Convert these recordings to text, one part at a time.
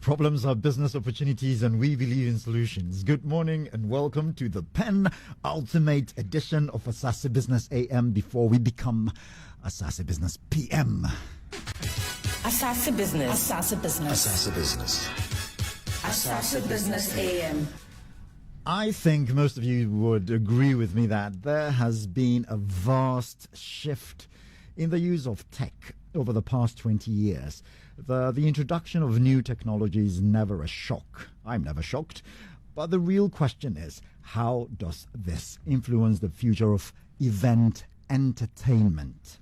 Problems are business opportunities and we believe in solutions. Good morning and welcome to the Pen Ultimate edition of Asaase Business AM before we become Asaase Business PM. Asaase Business. Asaase Business. Asaase Business. Asaase Business AM. I think most of you would agree with me that there has been a vast shift in the use of tech over the past 20 years. The introduction of new technology is never a shock. I'm never shocked. But the real question is, how does this influence the future of event entertainment?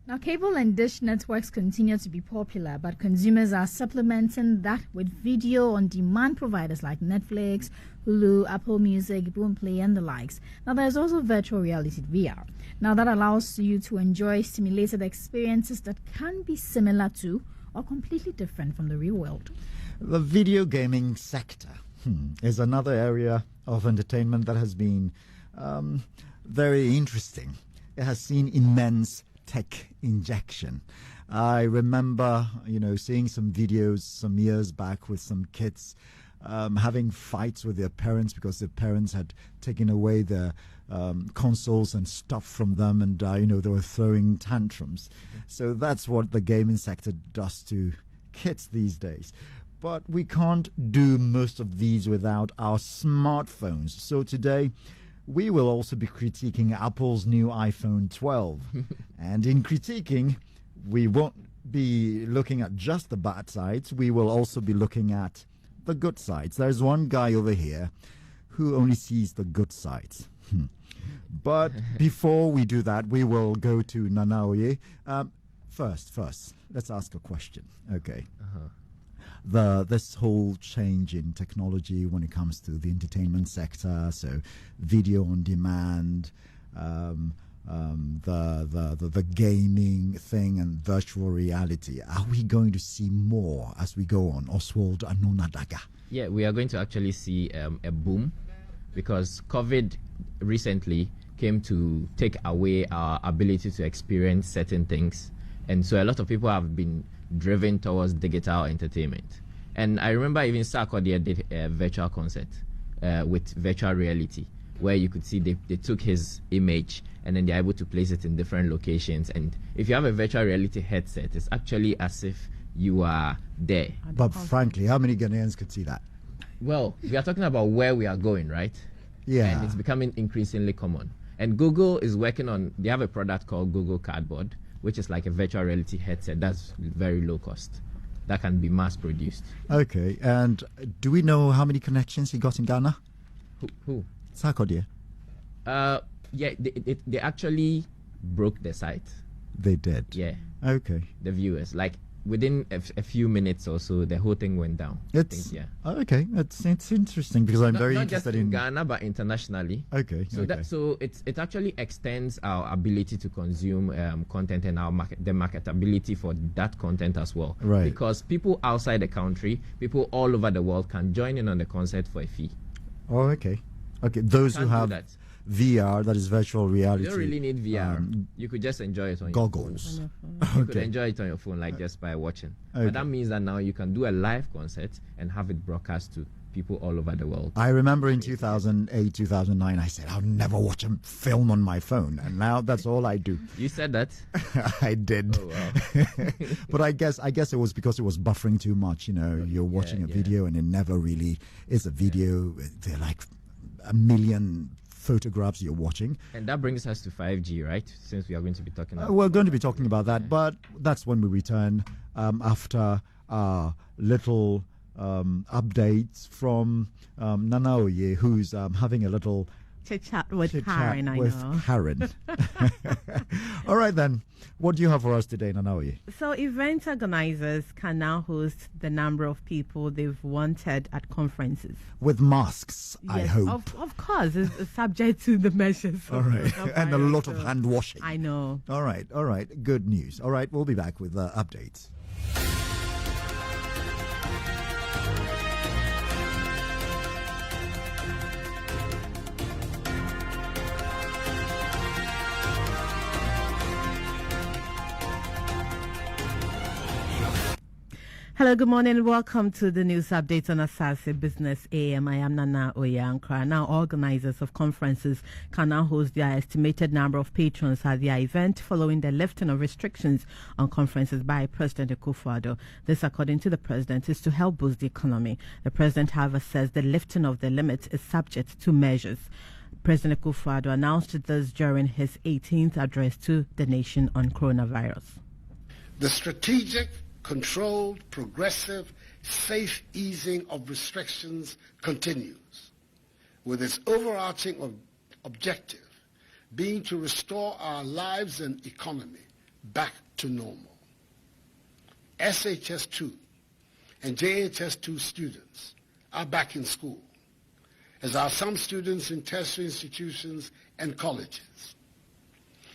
Now, cable and dish networks continue to be popular, but consumers are supplementing that with video-on-demand providers like Netflix, Hulu, Apple Music, Boomplay, and the likes. Now, there's also virtual reality VR. Now, that allows you to enjoy simulated experiences that can be similar to or completely different from the real world. The video gaming sector is another area of entertainment that has been very interesting. It has seen immense tech injection. I remember, seeing some videos some years back with some kids having fights with their parents because their parents had taken away their consoles and stuff from them, and they were throwing tantrums. So that's what the gaming sector does to kids these days. But we can't do most of these without our smartphones. So today we will also be critiquing Apple's new iPhone 12. And in critiquing, we won't be looking at just the bad sides. We will also be looking at the good sides. There's one guy over here who only sees the good sides. But before we do that, we will go to Nana Oye. First, let's ask a question. Okay. This whole change in technology when it comes to the entertainment sector, so video on demand, the gaming thing, and virtual reality. Are we going to see more as we go on? Oswald Anunadaga. Yeah, we are going to actually see a boom, because COVID recently came to take away our ability to experience certain things. And so a lot of people have been driven towards digital entertainment. And I remember even Sarkodie did a virtual concert with virtual reality, where you could see they took his image and then they're able to place it in different locations. And if you have a virtual reality headset, it's actually as if you are there. But frankly, how many Ghanaians could see that? Well, we are talking about where we are going, right? Yeah. And it's becoming increasingly common. And Google is working on, they have a product called Google Cardboard, which is like a virtual reality headset that's very low cost, that can be mass produced. Okay, and do we know how many connections he got in Ghana? Who? Sarkodie. Yeah, they actually broke the site. They did? Yeah. Okay. The viewers, like within a few minutes or so, the whole thing went down. Okay. It's interesting because I'm very interested not just in Ghana, but internationally. Okay. So it actually extends our ability to consume content and the marketability for that content as well. Right. Because people outside the country, people all over the world can join in on the concert for a fee. Oh, okay. Okay. Those who have VR, that is virtual reality. You don't really need VR. You could just enjoy it on goggles. Your phone. You could enjoy it on your phone, like just by watching. Okay. But that means that now you can do a live concert and have it broadcast to people all over the world. I remember in 2008, 2009, I said, I'll never watch a film on my phone. And now that's all I do. You said that? I did. Oh, wow. But I guess it was because it was buffering too much. You're watching a video and it never really is a video. They're like a million photographs you're watching. And that brings us to 5G, right? Since we are going to be talking about we're going to be talking about that, but that's when we return after our little updates from Nana Oye, who's having a little chit-chat with Karen, Karen. All right, then. What do you have for us today, Nana Oye? So event organizers can now host the number of people they've wanted at conferences. With masks, yes, I hope. Of course, it's subject to the measures. All right. And a lot of hand washing. I know. All right. Good news. All right, we'll be back with updates. Hello, good morning. Welcome to the news update on Asaase Business AM. I am Nana Oye. Now, organizers of conferences can now host their estimated number of patrons at their event following the lifting of restrictions on conferences by President Akufo-Addo. This, according to the president, is to help boost the economy. The president, however, says the lifting of the limit is subject to measures. President Akufo-Addo announced this during his 18th address to the nation on coronavirus. The strategic, controlled, progressive, safe easing of restrictions continues, with its overarching objective being to restore our lives and economy back to normal. SHS2 and JHS2 students are back in school, as are some students in tertiary institutions and colleges.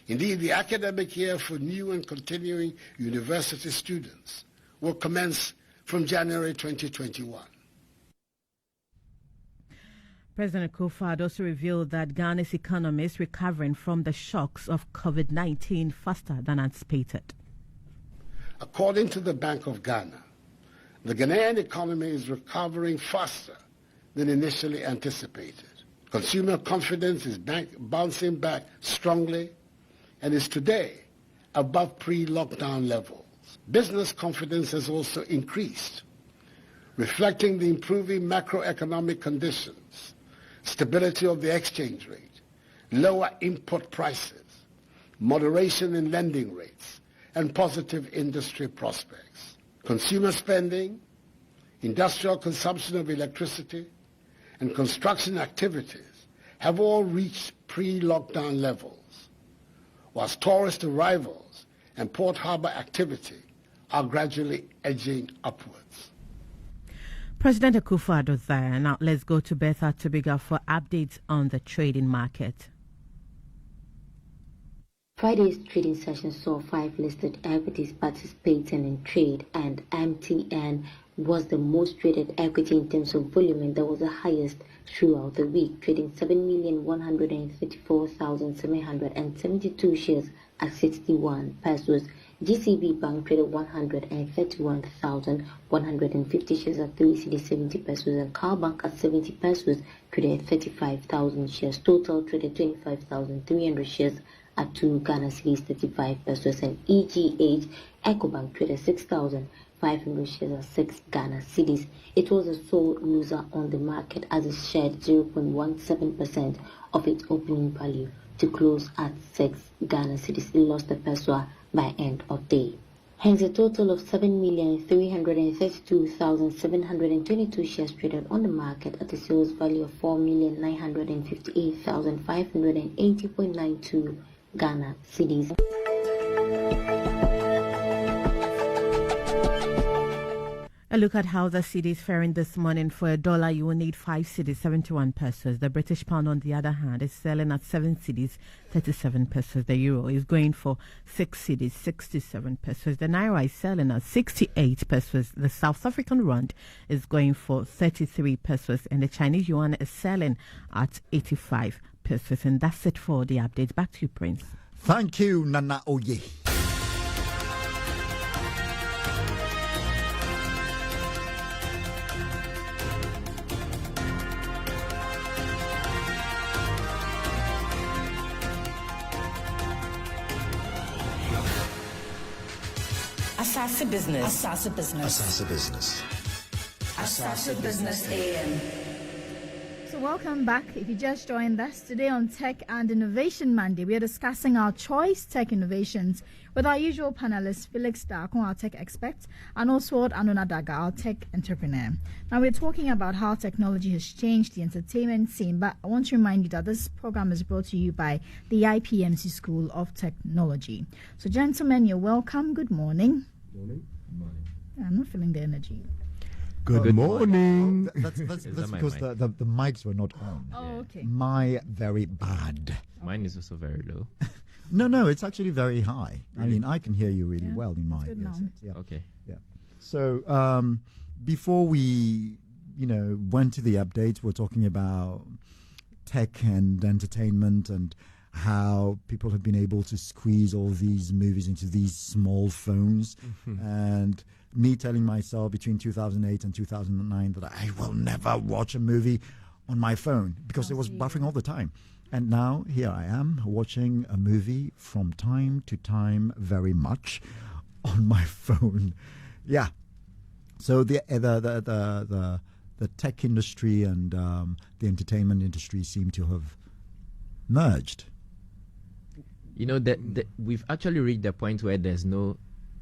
Indeed, the academic year for new and continuing university students will commence from January 2021. President Akufo-Addo also revealed that Ghana's economy is recovering from the shocks of COVID-19 faster than anticipated. According to the Bank of Ghana, the Ghanaian economy is recovering faster than initially anticipated. Consumer confidence is bouncing back strongly and is today above pre-lockdown levels. Business confidence has also increased, reflecting the improving macroeconomic conditions, stability of the exchange rate, lower input prices, moderation in lending rates, and positive industry prospects. Consumer spending, industrial consumption of electricity, and construction activities have all reached pre-lockdown levels, whilst tourist arrivals and port harbour activity are gradually edging upwards. President Akufo-Addo there. Now let's go to Bertha Tobiga for updates on the trading market. Friday's trading session saw 5 listed equities participating in trade, and MTN was the most traded equity in terms of volume, and that was the highest throughout the week, trading 7,134,772 shares at 61 pesos. GCB Bank traded 131,150 shares at 370 pesos, and Car Bank at 70 pesos traded 35,000 shares. Total traded 25,300 shares at 2 Ghana cedis 35 pesos, and EGH Ecobank traded 6,500 shares at 6 Ghana cedis. It was a sole loser on the market as it shared 0.17% of its opening value to close at 6 Ghana cedis. It lost a peso by end of day. Hence, a total of 7,332,722 shares traded on the market at a sales value of 4,958,580.92 Ghana cedis. A look at how the cedi is faring this morning. For $1, you will need 5 cedis, 71 pesos. The British pound, on the other hand, is selling at 7 cedis, 37 pesos. The euro is going for 6 cedis, 67 pesos. The naira is selling at 68 pesos. The South African rand is going for 33 pesos. And the Chinese yuan is selling at 85 pesos. And that's it for the updates. Back to you, Prince. Thank you, Nana Oye. Asaase Business. Asaase Business. Asaase Business. Asaase Business AM. So welcome back. If you just joined us today on Tech and Innovation Monday, we are discussing our choice tech innovations with our usual panelists, Felix Darko, our tech expert, and Oswald Anunadaga, our tech entrepreneur. Now we're talking about how technology has changed the entertainment scene, but I want to remind you that this program is brought to you by the IPMC School of Technology. So gentlemen, you're welcome. Good morning. Morning. I'm not feeling the energy. Good morning. That's because the mics were not on. Oh, okay. My very bad. Mine is also very low. No, it's actually very high. I mean, I can hear you really well in my Good now. headset. Yeah. Okay. Yeah. So before we, went to the updates, we're talking about tech and entertainment and how people have been able to squeeze all these movies into these small phones. And me telling myself between 2008 and 2009 that I will never watch a movie on my phone because it was buffering all the time. And now here I am watching a movie from time to time very much on my phone. Yeah. So the tech industry and the entertainment industry seem to have merged. You know that we've actually reached the point where there's no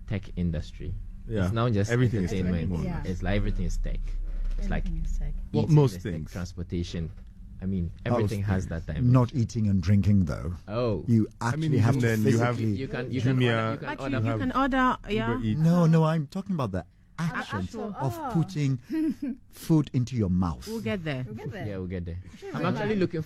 tech industry. Yeah. It's now just Everything is entertainment. tech. Yeah. It's like everything is tech. It's like Everything is tech. Well, eating most is tech, things. transportation. I mean, everything has that time. Not eating and drinking, though. Oh. You actually have even to then you have- physically... You can Jumia, But order. you can order, yeah. Uber Eats. No, I'm talking about the action actual- of putting food into your mouth. We'll get there. We'll get there. Yeah, we'll get there. I'm actually looking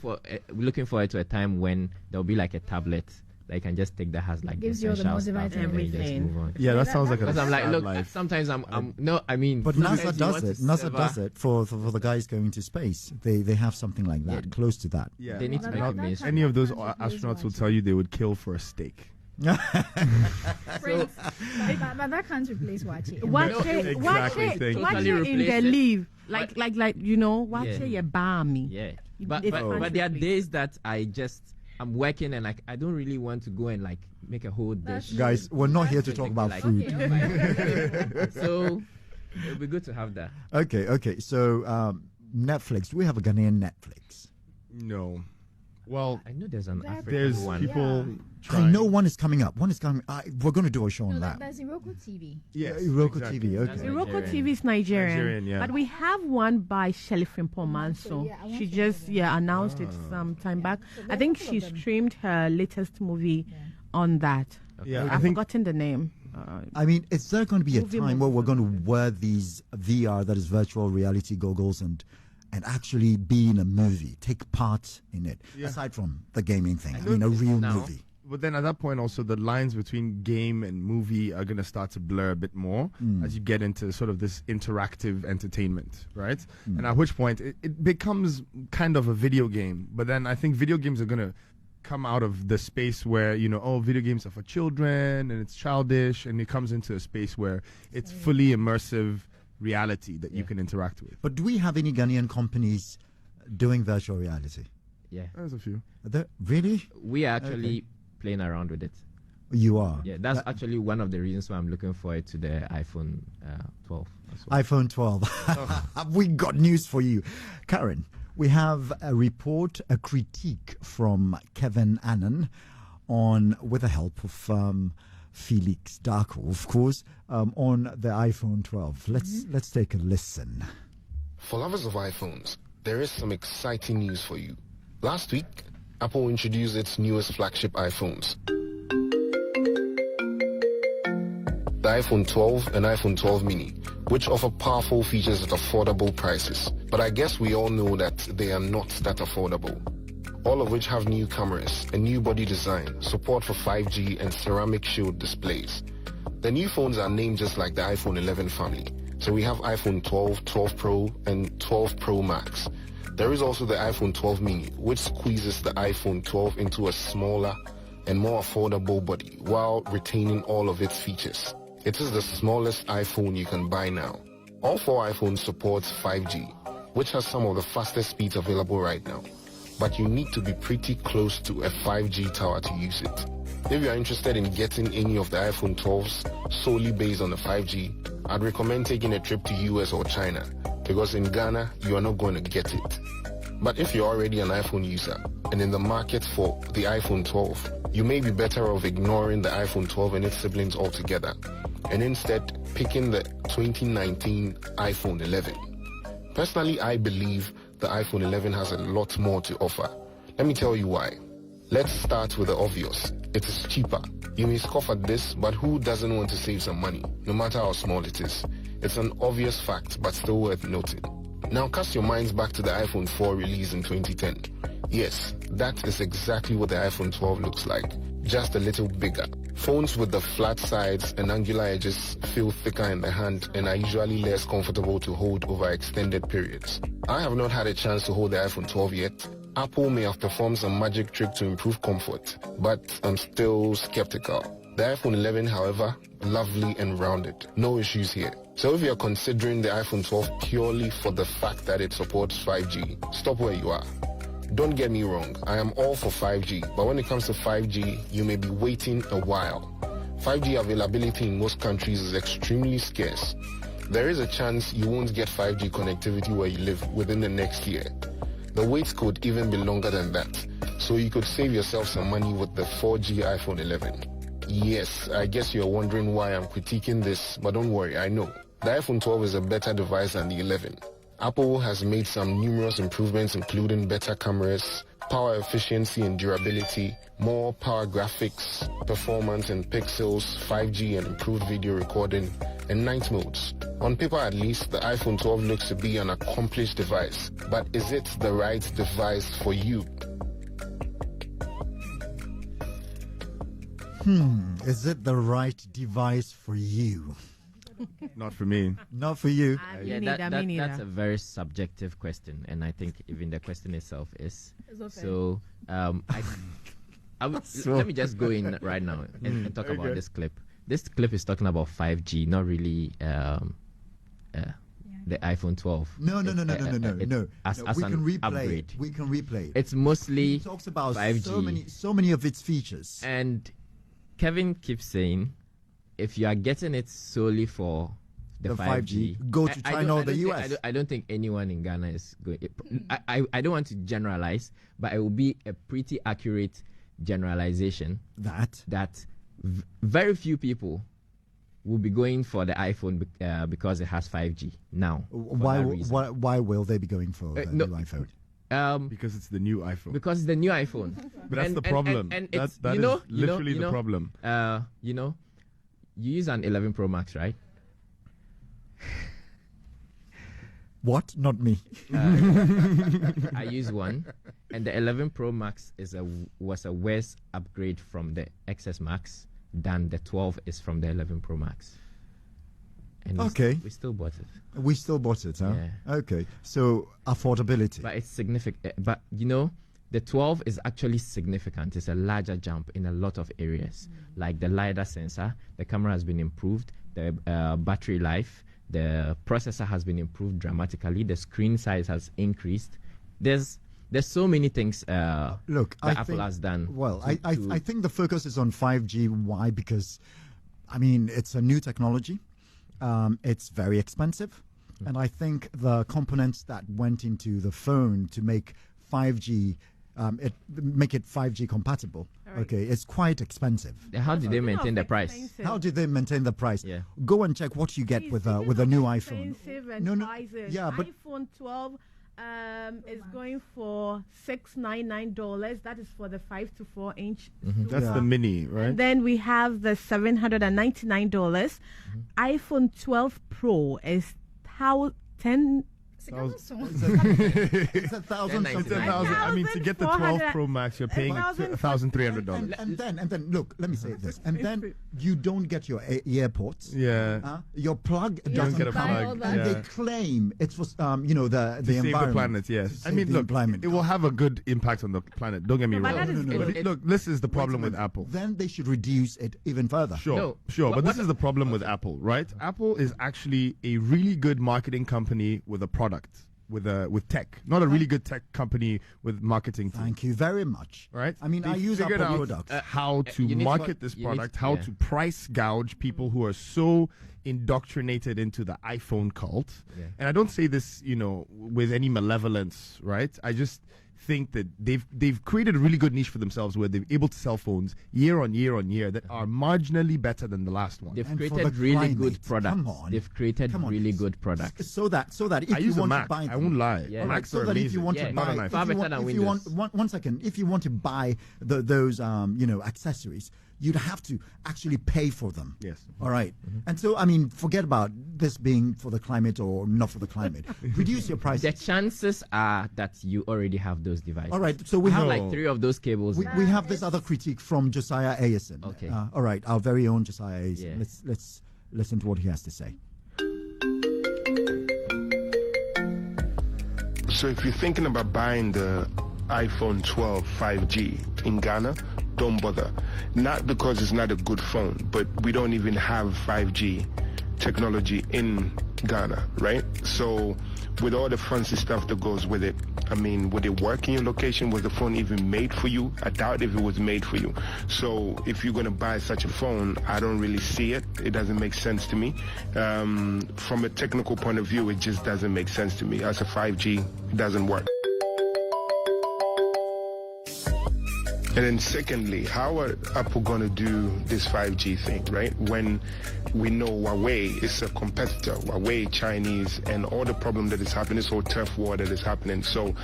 forward to a time when there'll be like a tablet that you can just take that has like Gives you all the essential stuff multivitamin. and then you just Everything. move on. Yeah, that sounds like a Because I'm like, sad look, life. sometimes I'm no, I mean, But sometimes NASA you does want it. to NASA sever- does it for the guys going to space. They have something like that, Yeah. close to that. Yeah. They need to Well, make that- it that mainstream. Any of those Can't replace astronauts will watching. tell you they would kill for a steak. Prince. But that can't replace watching. Watch No, it, exactly, watch thank it, you. watch Totally it in replace the it. leave. Like you know, watch Yeah. it, you buy me. Yeah, It- but it but, can't but there are replace. days that I'm working and like I don't really want to go and like make a whole That's dish. Guys, we're not here to That's talk what about they food. Okay, So it'll be good to have that. Okay. So Netflix. Do we have a Ghanaian Netflix? No. Well, I know there's an There- African there's one. people I trying. know one is coming up. One is coming. We're going to do a show on No, that. there's Iroko TV. Yes, Roku exactly. TV. That's Okay. right. Iroko TV is Nigerian, Nigerian, yeah. but we have one by Shelley Frimpong Manso. yeah, I want She to just know that. announced it some time back. So I there are think a couple she of them. streamed her latest movie on that. Yeah, I I've think forgotten the name. I mean, is there going to be a Movie time where movie. we're going to wear these VR, that is virtual reality goggles, and actually be in a movie, take part in it, Yeah. aside from the gaming thing? I know mean, a this real now. movie. But then at that point, also the lines between game and movie are going to start to blur a bit more as you get into sort of this interactive entertainment, right? And at which point it becomes kind of a video game. But then I think video games are going to come out of the space where, video games are for children and it's childish, and it comes into a space where it's fully immersive reality that you can interact with. But do we have any Ghanaian companies doing virtual reality? Yeah, There's a few. Are there, really? we are actually playing around with it. You are? Yeah, that's actually one of the reasons why I'm looking forward to the iPhone 12 as well. iPhone 12. We got news for you. Karen, we have a report, a critique from Kevin Annan with the help of Felix Darko, of course, on the iPhone 12. Let's take a listen. For lovers of iPhones, there is some exciting news for you. Last week, Apple introduced its newest flagship iPhones. The iPhone 12 and iPhone 12 mini, which offer powerful features at affordable prices. But I guess we all know that they are not that affordable. All of which have new cameras, a new body design, support for 5G and ceramic shield displays. The new phones are named just like the iPhone 11 family. So we have iPhone 12, 12 Pro, and 12 Pro Max. There is also the iPhone 12 mini, which squeezes the iPhone 12 into a smaller and more affordable body while retaining all of its features. It is the smallest iPhone you can buy now. All 4 iPhones support 5G, which has some of the fastest speeds available right now. But you need to be pretty close to a 5G tower to use it. If you are interested in getting any of the iPhone 12s solely based on the 5G, I'd recommend taking a trip to US or China, because in Ghana, you are not going to get it. But if you're already an iPhone user and in the market for the iPhone 12, you may be better off ignoring the iPhone 12 and its siblings altogether, and instead picking the 2019 iPhone 11. Personally, I believe the iPhone 11 has a lot more to offer. Let me tell you why. Let's start with the obvious. It is cheaper. You may scoff at this, but who doesn't want to save some money, no matter how small it is? It's an obvious fact, but still worth noting. Now cast your minds back to the iPhone 4 release in 2010. Yes, that is exactly what the iPhone 12 looks like, just a little bigger. Phones with the flat sides and angular edges feel thicker in the hand and are usually less comfortable to hold over extended periods. I have not had a chance to hold the iPhone 12 yet. Apple may have performed some magic trick to improve comfort, but I'm still skeptical. The iPhone 11, however, lovely and rounded. No issues here. So if you're considering the iPhone 12 purely for the fact that it supports 5G, stop where you are. Don't get me wrong, I am all for 5G, but when it comes to 5G, you may be waiting a while. 5G availability in most countries is extremely scarce. There is a chance you won't get 5G connectivity where you live within the next year. The wait could even be longer than that, so you could save yourself some money with the 4G iPhone 11. Yes, I guess you're wondering why I'm critiquing this, but don't worry, I know. The iPhone 12 is a better device than the 11. Apple has made some numerous improvements, including better cameras, power efficiency and durability, more power graphics, performance in pixels, 5G and improved video recording, and night modes. On paper at least, the iPhone 12 looks to be an accomplished device, but is it the right device for you? Is it the right device for you? Not for me. Not for you. That's a very subjective question, and I think even the question itself is. So, let me just go in right now and talk about this clip. This clip is talking about 5G, not really the iPhone 12. No. As we an can replay upgrade. it. We can replay it. It's mostly It talks about 5G. so many of its features. And Kevin keeps saying, if you are getting it solely for the 5G, go to China or the US. I don't think anyone in Ghana is going. I don't want to generalize, but it will be a pretty accurate generalization that very few people will be going for the iPhone because it has 5G now. Why will they be going for the new iPhone? Because it's the new iPhone. Because it's the new iPhone. But that's the problem. And that it's, is literally the problem. You use an 11 Pro Max, right? What? Not me. I use one, and the 11 Pro Max was a worse upgrade from the XS Max than the 12 is from the 11 Pro Max. And we still bought it. We still bought it, huh? Yeah. Okay. So affordability. But it's significant. But the 12 is actually significant. It's a larger jump in a lot of areas, like the LiDAR sensor. The camera has been improved. The battery life. The processor has been improved dramatically. The screen size has increased. There's so many things Apple has done. Well, I think the focus is on 5G. Why? Because, it's a new technology. It's very expensive. And I think the components that went into the phone to make 5G, make it 5G compatible, okay, it's quite expensive. How did they maintain the price? How did they maintain the price? Yeah. Go and check what you get with a new iPhone. But iPhone 12 is going for $699. That is for the 5 to 4 inch. That's the mini, right? And then we have the $799. iPhone 12 Pro is It's 1,000 something. To get the 12 Pro Max, you're paying $1,300. And then look, let me say this. And then you don't get your earports. Yeah. Your plug don't get a come, plug. and they claim it's for the environment. Save the planet. Yes. Look, it will have a good impact on the planet. Don't get me wrong. Look, this is the problem with Apple. Then they should reduce it even further. Sure. But this is the problem with Apple, right? Apple is actually a really good marketing company with a product. With tech, not a really good tech company with marketing. Thank you very much. Right? I use Apple products. How to market this product, how to price gouge people who are so indoctrinated into the iPhone cult. Yeah. And I don't say this, with any malevolence, right? I just think that they've created a really good niche for themselves where they're able to sell phones year on year on year that are marginally better than the last one. They've created really good products. They've created really good products. So that if I use you a want Mac. to buy them, I won't lie. Yeah. Macs so are that amazing. if you want to buy, if you want to buy those accessories, you'd have to actually pay for them. Yes. All right. And so, forget about this being for the climate or not for the climate. Reduce your prices. The chances are that you already have those devices. All right. So we have like 3 of those cables. We have this other critique from Josiah Ayerson. Okay. All right. Our very own Josiah Ayerson. Yeah. Let's listen to what he has to say. So if you're thinking about buying the iPhone 12 5G in Ghana, don't bother. Not because it's not a good phone, but we don't even have 5G technology in Ghana, right? So with all the fancy stuff that goes with it, I mean, would it work in your location? Was the phone even made for you? I doubt if it was made for you. So if you're going to buy such a phone, I don't really see it. It doesn't make sense to me. From a technical point of view, it just doesn't make sense to me. As a 5G, it doesn't work. And then secondly, how are Apple going to do this 5G thing, right? When we know Huawei is a competitor, Huawei, Chinese, and all the problem that is happening, this whole turf war that is happening. So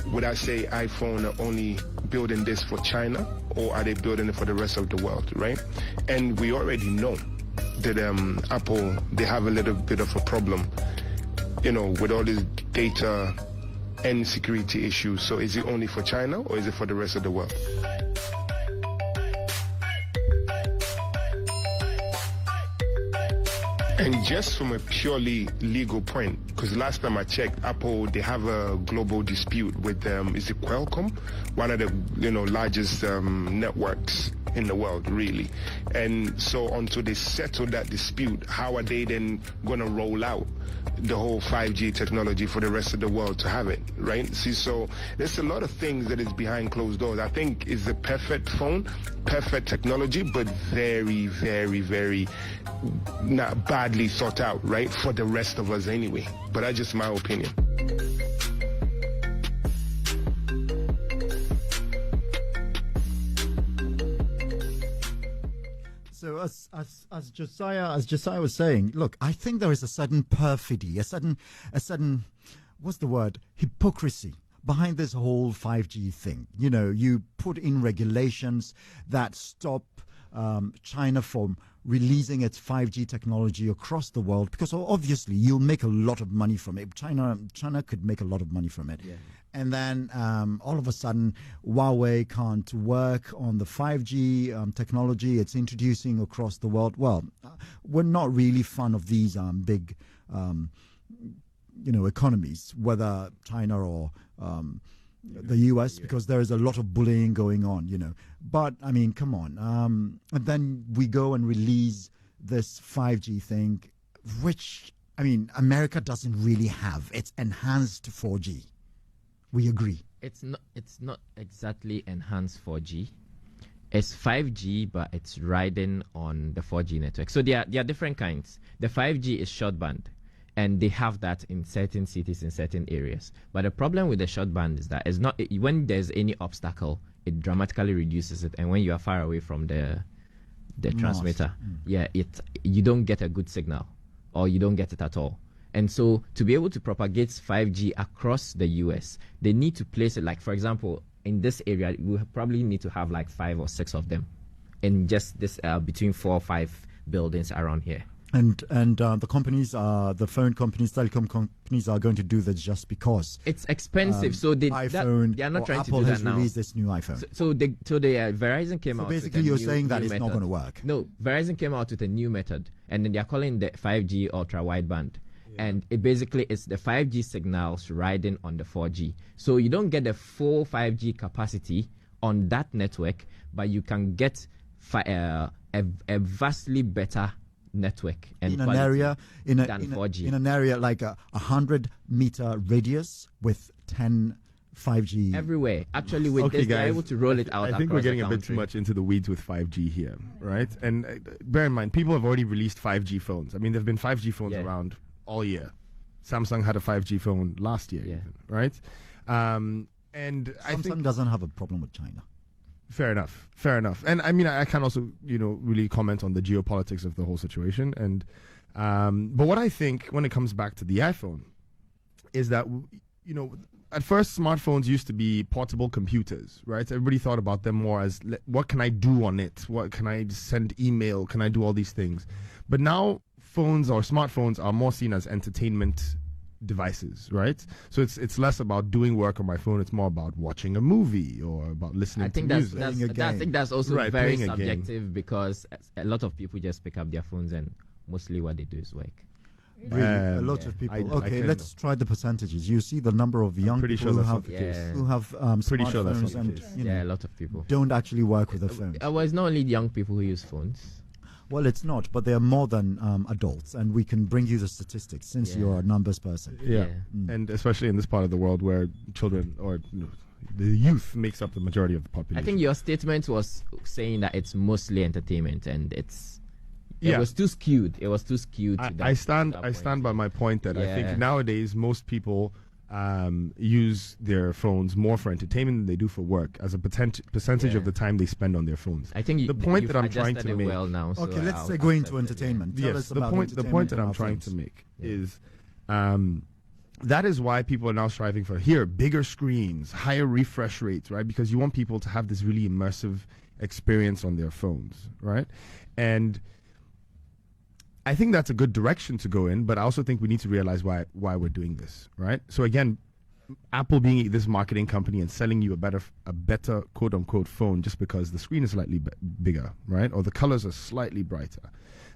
would I say iPhone are only building this for China, or are they building it for the rest of the world, right? And we already know that Apple, they have a little bit of a problem, you know, with all this data and security issues. So is it only for China, or is it for the rest of the world? And just from a purely legal point, because last time I checked, Apple, they have a global dispute with is it Qualcomm, one of the largest networks in the world, really. And so until they settle that dispute, how are they then going to roll out the whole 5G technology for the rest of the world to have it, right? See, so there's a lot of things that is behind closed doors. I think it's the perfect phone, perfect technology, but very, very, very not badly thought out, right? For the rest of us anyway. But that's just my opinion. So as Josiah was saying, look, I think there is a certain perfidy, a certain what's the word? Hypocrisy behind this whole 5G thing. You know, you put in regulations that stop China from releasing its 5G technology across the world, because obviously you'll make a lot of money from it. China could make a lot of money from it. Yeah. And then all of a sudden, Huawei can't work on the 5G technology it's introducing across the world. Well, we're not really fan of these big, economies, whether China or the US, because there is a lot of bullying going on, But, I mean, come on. And then we go and release this 5G thing, which, I mean, America doesn't really have. It's enhanced 4G. We agree. It's not exactly enhanced 4G. It's 5G, but it's riding on the 4G network. So there are different kinds. The 5G is short band, and they have that in certain cities, in certain areas. But the problem with the short band is that when there's any obstacle, it dramatically reduces it. And when you are far away from the transmitter, you don't get a good signal, or you don't get it at all. And so to be able to propagate 5G across the US, they need to place it, like, for example, in this area, we probably need to have like 5 or 6 of them in just this between 4 or 5 buildings around here. And the companies, the phone companies, telecom companies are going to do this just because it's expensive. So they are not trying Apple to do has that now. Released this new iPhone. So Verizon came out. So basically, with you're new saying that it's method. not going to work. No, Verizon came out with a new method, and then they are calling the 5G ultra wideband. And it basically is the 5G signals riding on the 4G. So you don't get the full 5G capacity on that network, but you can get a vastly better network and in an area than 4G. In an area like a 100-meter radius with 10 5G everywhere. Actually, with this, they're able to roll it out. I think we're getting a bit too much into the weeds with 5G here, right? And bear in mind, people have already released 5G phones. I mean, there have been 5G phones around all year. Samsung had a 5G phone last year, even, right? And I think Samsung doesn't have a problem with China. Fair enough. And I mean, I can also, really comment on the geopolitics of the whole situation. And but what I think when it comes back to the iPhone is that, at first smartphones used to be portable computers, right? Everybody thought about them more as, what can I do on it? What can I send email? Can I do all these things? But now phones or smartphones are more seen as entertainment devices, right? So it's less about doing work on my phone. It's more about watching a movie or about listening to music. I think that's also right, very subjective, because a lot of people just pick up their phones and mostly what they do is work. Really, a lot of people. Okay, let's try the percentages. You see the number of young people who have pretty sure that's smartphones and a lot of people don't actually work with their phones. Well, it's not only young people who use phones. Well, it's not, but there are more than adults, and we can bring you the statistics since you're a numbers person. And especially in this part of the world where children or the youth makes up the majority of the population. I think your statement was saying that it's mostly entertainment, and it was too skewed. It was too skewed. I stand by my point that I think nowadays most people use their phones more for entertainment than they do for work, as a percentage of the time they spend on their phones. I think the point that I'm trying to make. Well now, okay, let's go into entertainment. Yes, the point that I'm trying to make is that is why people are now striving for bigger screens, higher refresh rates, right? Because you want people to have this really immersive experience on their phones, right? And I think that's a good direction to go in, but I also think we need to realize why we're doing this, right? So again, Apple being this marketing company and selling you a better quote unquote phone just because the screen is slightly bigger, right? Or the colors are slightly brighter,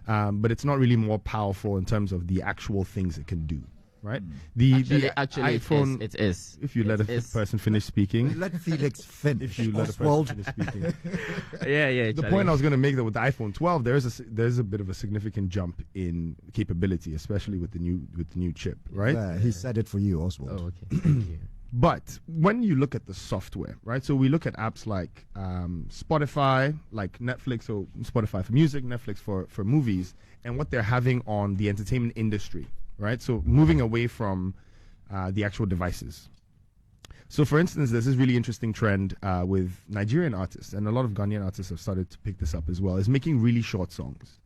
but it's not really more powerful in terms of the actual things it can do. Right, the iPhone. It is. If you let a person finish speaking, let Felix finish. If you let a person finish speaking, yeah. The point I was going to make that with the iPhone 12, there's a bit of a significant jump in capability, especially with the new chip. Right? Yeah, he said it for you, Oswald. Oh, okay. Thank you. But when you look at the software, right? So we look at apps like Spotify, like Netflix, so Spotify for music, Netflix for movies, and what they're having on the entertainment industry. Right, so moving away from the actual devices. So, for instance, there's this really interesting trend with Nigerian artists, and a lot of Ghanaian artists have started to pick this up as well, is making really short songs.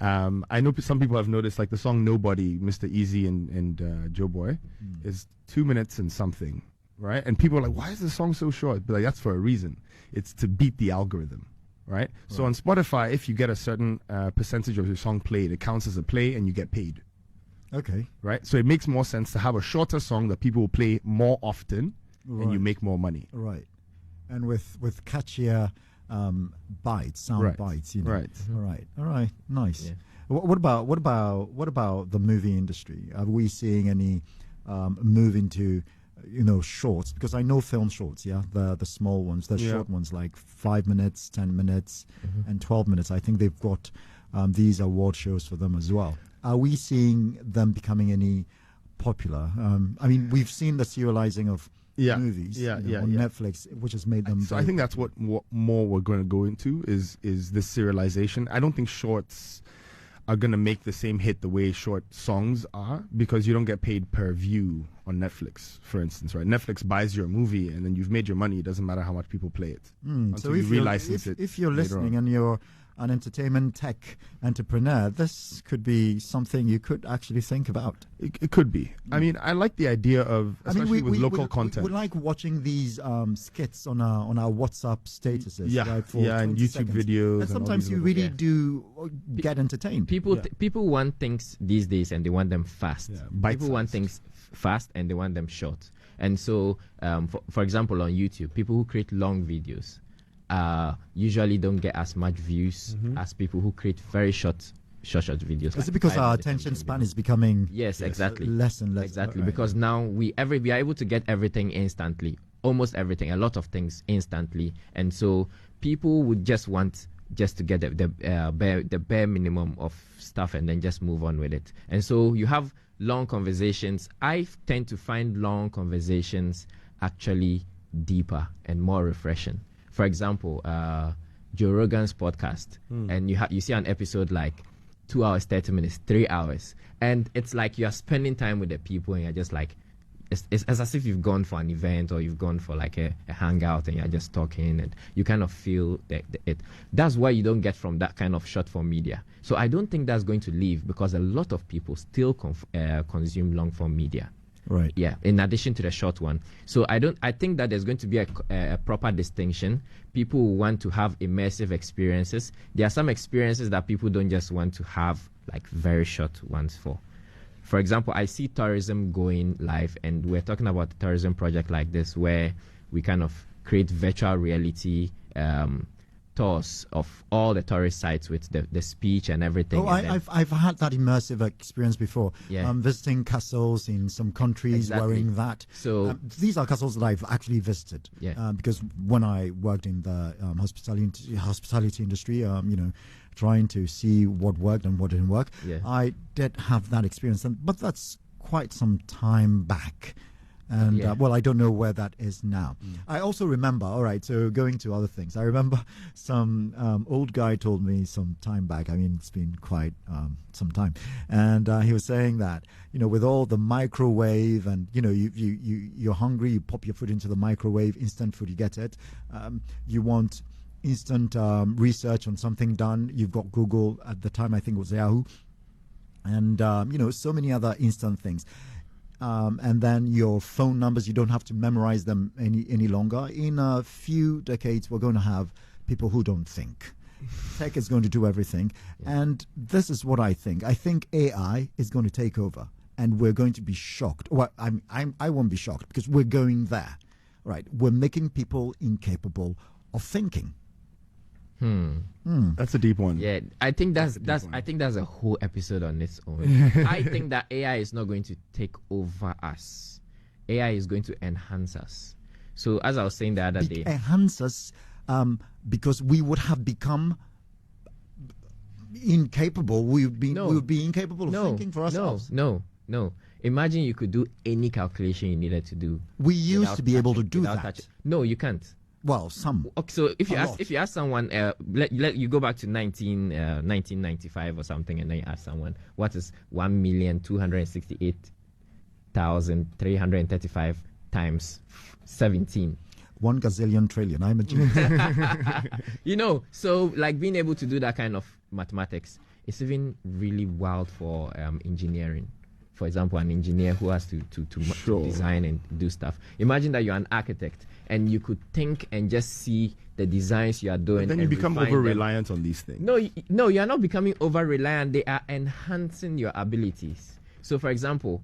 I know some people have noticed, like the song "Nobody," Mr. Easy and Joe Boy, is 2 minutes and something, right? And people are like, "Why is the song so short?" But like, that's for a reason. It's to beat the algorithm. Right? So on Spotify, if you get a certain percentage of your song played, it counts as a play, and you get paid. Okay. Right? So it makes more sense to have a shorter song that people will play more often and you make more money. Right. And with catchier sound bites, you know. Right. All right. Nice. Yeah. What about the movie industry? Are we seeing any move into shorts? Because I know film shorts, the small ones, the short ones like 5 minutes, 10 minutes, and 12 minutes. I think they've got these award shows for them as well. Are we seeing them becoming any popular? I mean, we've seen the serializing of movies on Netflix, which has made them. So I think that's what more we're going to go into is this serialization. I don't think shorts are going to make the same hit the way short songs are, because you don't get paid per view on Netflix, for instance, right? Netflix buys your movie and then you've made your money. It doesn't matter how much people play it. So if you're listening and you're an entertainment tech entrepreneur, this could be something you could actually think about. It could be. I mean, I like the idea of, especially with local content. We like watching these skits on our WhatsApp statuses, right? And YouTube videos. And sometimes you really do get entertained. People want things these days and they want them fast. People want things fast and they want them short. And so, for example, on YouTube, people who create long videos usually don't get as much views as people who create very short videos. Is it because our attention span is becoming exactly less and less? Exactly, because now we are able to get everything instantly, almost everything, a lot of things instantly, and so people would just want to get the bare minimum of stuff and then just move on with it. And so you have long conversations. I tend to find long conversations actually deeper and more refreshing. For example, Joe Rogan's podcast, and you see an episode like 2 hours, 30 minutes, 3 hours, and it's like you're spending time with the people, and you're just like, it's as if you've gone for an event or you've gone for like a hangout, and you're just talking, and you kind of feel it. That's why you don't get from that kind of short form media. So I don't think that's going to leave, because a lot of people still consume long form media. Right. Yeah. In addition to the short one, so I think that there's going to be a proper distinction. People who want to have immersive experiences. There are some experiences that people don't just want to have like very short ones for. For example, I see tourism going live, and we're talking about a tourism project like this where we kind of create virtual reality tours of all the tourist sites with the speech and everything. Oh, and I've had that immersive experience before. Yeah. Visiting castles in some countries, Exactly. wearing that. So these are castles that I've actually visited. Yeah. Because when I worked in the hospitality industry, trying to see what worked and what didn't work, Yeah. I did have that experience. But that's quite some time back. And, Yeah. I don't know where that is now. I also remember, all right, so going to other things, I remember some old guy told me some time back, I mean, it's been quite some time, and he was saying that, with all the microwave and, you're hungry, you pop your food into the microwave, instant food, you get it. You want instant research on something done, you've got Google, at the time I think it was Yahoo, and, so many other instant things. And then your phone numbers, you don't have to memorize them any longer. In a few decades, we're going to have people who don't think. Tech is going to do everything. Yeah. And this is what I think. I think AI is going to take over, and we're going to be shocked. Well, I won't be shocked because we're going there. Right? We're making people incapable of thinking. That's a deep one. Yeah, I think that's a whole episode on its own. I think that AI is not going to take over us. AI is going to enhance us. So as I was saying the other day, enhance us because we would have become incapable. We would be incapable of thinking for ourselves. No. Imagine you could do any calculation you needed to do. We used to be able to do that. Touching. No, you can't. Well, some. Okay, so if you ask someone, let you go back to 1995 or something, and then you ask someone, what is 1,268,335 times 17? 1 gazillion trillion. I'm a genius. So like being able to do that kind of mathematics is even really wild for engineering. For example, an engineer who has to design and do stuff. Imagine that you're an architect and you could think and just see the designs you are doing. But then you become over-reliant on these things. No, you are not becoming over-reliant. They are enhancing your abilities. So, for example,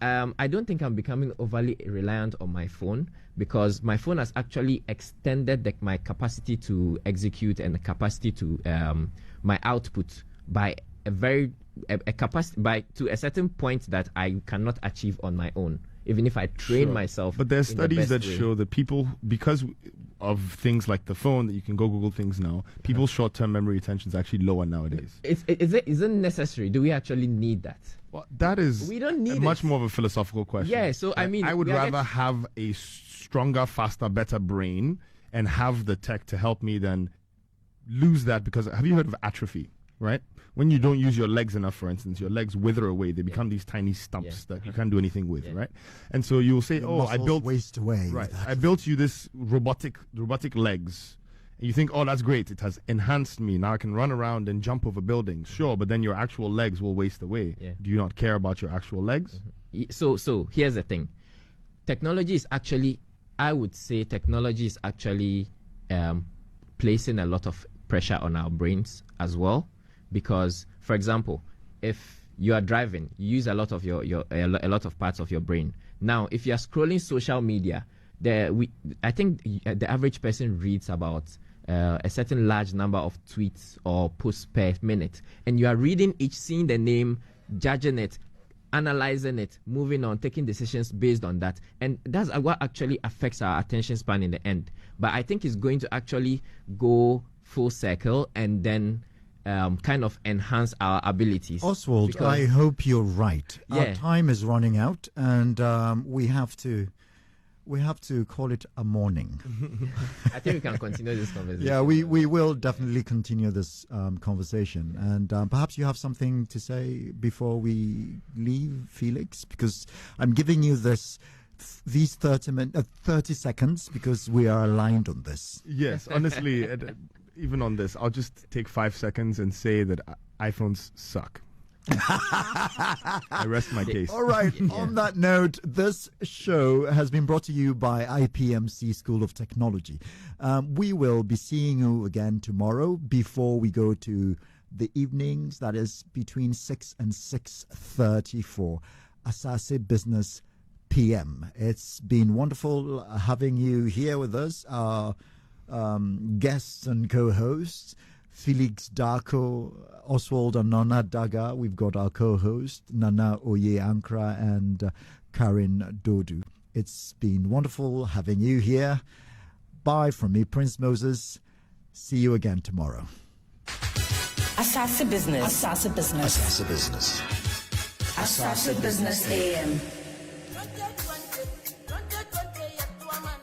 I don't think I'm becoming overly reliant on my phone because my phone has actually extended my capacity to execute and the capacity to my output by a capacity to a certain point that I cannot achieve on my own, even if I train myself. But there's studies that show that people, because of things like the phone that you can go Google things now, people's short-term memory retention is actually lower nowadays. Is it necessary? Do we actually need that? Well, that is we don't need much more of a philosophical question. Yeah, so I mean, I would rather have a stronger, faster, better brain and have the tech to help me than lose that. Because have you heard of atrophy? Right? When you don't use your legs enough, for instance, your legs wither away. They become these tiny stumps that you can't do anything with, right? And so you'll say, I built waste away. Right. I built you this robotic legs. And you think, oh, that's great. It has enhanced me. Now I can run around and jump over buildings. Sure, but then your actual legs will waste away. Yeah. Do you not care about your actual legs? So here's the thing. Technology is actually placing a lot of pressure on our brains as well. Because, for example, if you are driving, you use a lot of a lot of parts of your brain. Now, if you are scrolling social media, I think the average person reads about a certain large number of tweets or posts per minute, and you are reading each, seeing the name, judging it, analyzing it, moving on, taking decisions based on that, and that's what actually affects our attention span in the end. But I think it's going to actually go full circle and then kind of enhance our abilities. Oswald, I hope you're right. Yeah. Our time is running out, and we have to call it a morning. I think we can continue this conversation. Yeah, we will definitely continue this conversation, and perhaps you have something to say before we leave, Felix, because I'm giving you these 30 seconds because we are aligned on this. Yes, honestly. Even on this, I'll just take 5 seconds and say that iPhones suck. I rest my case. All right. Yeah. On that note, this show has been brought to you by IPMC School of Technology. We will be seeing you again tomorrow before we go to the evenings. That is between 6 and 6:30 for Asaase Business PM. It's been wonderful having you here with us. guests and co-hosts. Felix Darko, Oswald Anona Daga. We've got our co-host, Nana Oye Ankara, and Karen Doodo. It's been wonderful having you here. Bye from me, Prince Moses. See you again tomorrow. Asaase Business. Asaase Business. Asaase Business. Asaase Business AM.